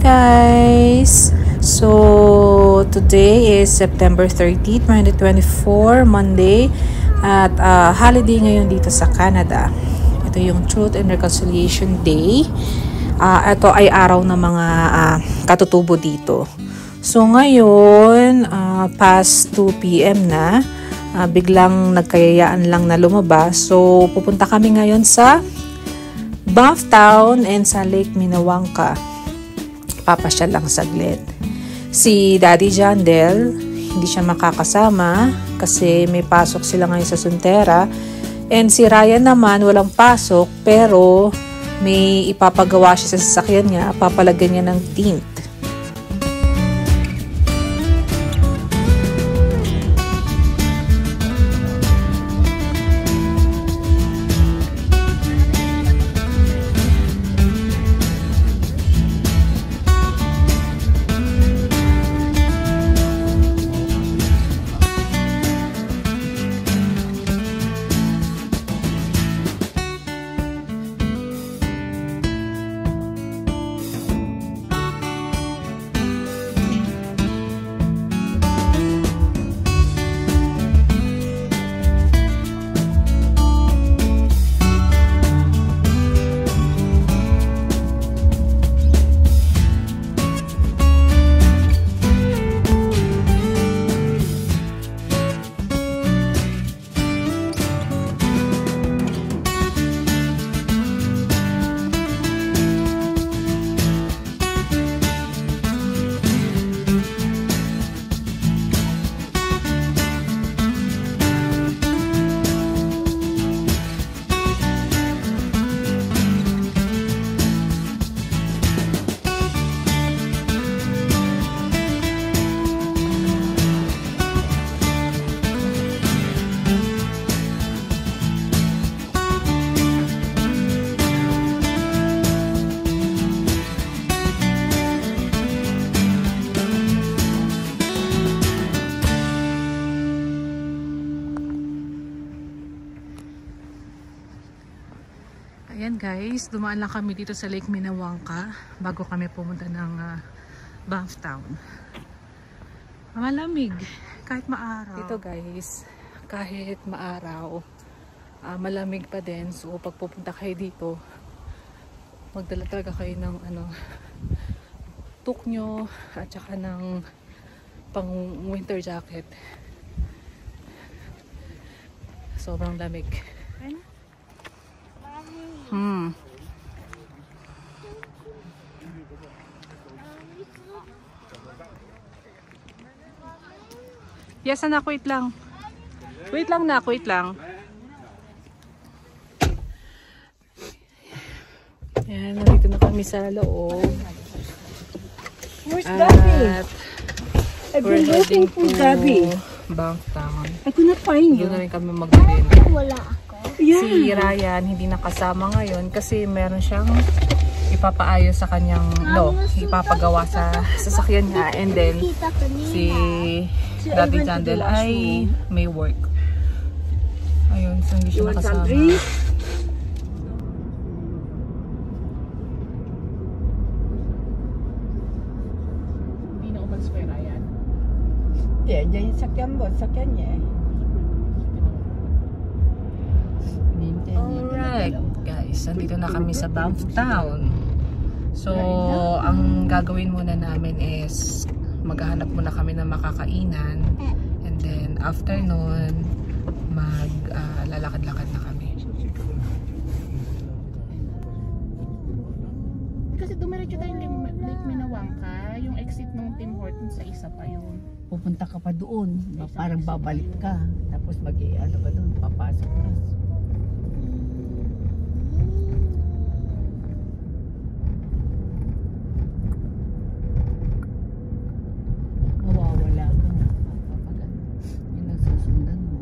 guys! So, today is September 30, 2024, Monday. At holiday ngayon dito sa Canada. Ito yung Truth and Reconciliation Day. Ito ay araw ng mga katutubo dito. So, ngayon, past 2 p.m. na, biglang nagkayayaan lang na lumabas. So, pupunta kami ngayon sa Banff Town and sa Lake Minnewanka. Papasyal lang saglit. Si Daddy Jandel, hindi siya makakasama kasi may pasok sila ngayon sa Sonterra. And si Ryan naman, walang pasok pero may ipapagawa siya sa sasakyan niya, papalagyan niya ng tint. Ayan guys, dumaan lang kami dito sa Lake Minnewanka bago kami pumunta ng Banff Town. Malamig kahit maaraw. Dito guys, kahit maaraw, malamig pa din. So pag pupunta kayo dito, magdala talaga kayo ng tuk nyo at saka ng pang winter jacket. Sobrang lamig. Yes, anak, wait lang. Wait lang, nak, wait lang. Ayan, nandito na kami sa loob. Where's Gabby? I've We're been looking for Gabby. Banff Town. I could not find you. Doon na rin kami mag-event. Wala ako. Yeah. Si Ryan hindi nakasama ngayon kasi meron siyang ipapaayos sa kanyang ipapagawa sa sasakyan niya, and then si Daddy Jandel ay may work. Ayun, so hindi siya nakasama. Hindi na umalis pa yung Ryan. Yeah, dyan yung sakyan niya eh. Alright guys, nandito na kami sa Banff Town. So, ang gagawin muna namin is maghahanap muna kami ng makakainan, and then after nun lalakad-lakad na kami. Kasi dumiretso tayo yung Lake Minnewanka, yung exit ng Tim Hortons sa isa pa yun. Pupunta ka pa doon, parang babalik ka, tapos mag-ano ka doon, papasok ka. Mawawala ka na kapag yung nagsusundan mo.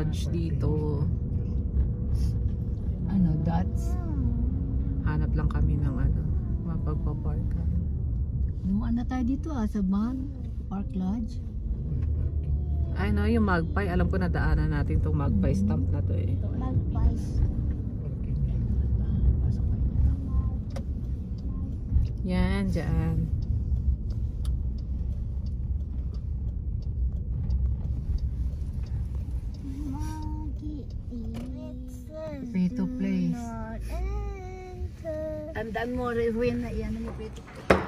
Lodge dito. Ano, dots? Hanap lang kami ng ano, mapagpaparkan. Dumaan na tayo dito sa Park Lodge. Ay no, yung Magpie. Alam ko na daanan natin tong Magpie stamp na to eh. Yan, dyan. Pay to place. Tandaan mo, Rewin, na yan ang pay to place.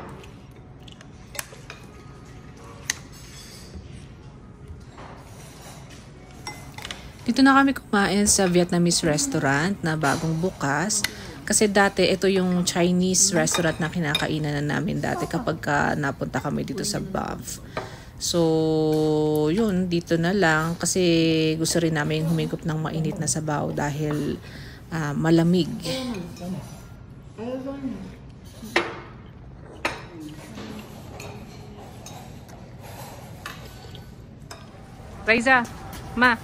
Dito na kami kumain sa Vietnamese restaurant na bagong bukas. Kasi dati ito yung Chinese restaurant na kinakainan na namin dati kapag napunta kami dito sa Banff. So, yun, dito na lang kasi gusto rin namin humigop ng mainit na sabaw dahil malamig. Raiza, ma.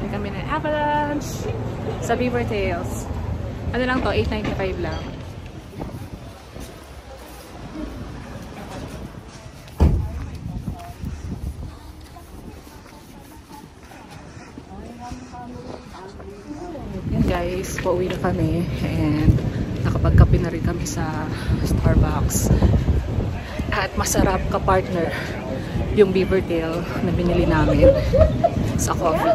Kami na Avalanche sa Beaver Tails. Ano lang to? $8.95 lang. Yan guys, pauwi na kami and nakapagkape na rin kami sa Starbucks. At masarap ka partner yung Beaver Tail na binili namin sa coffee.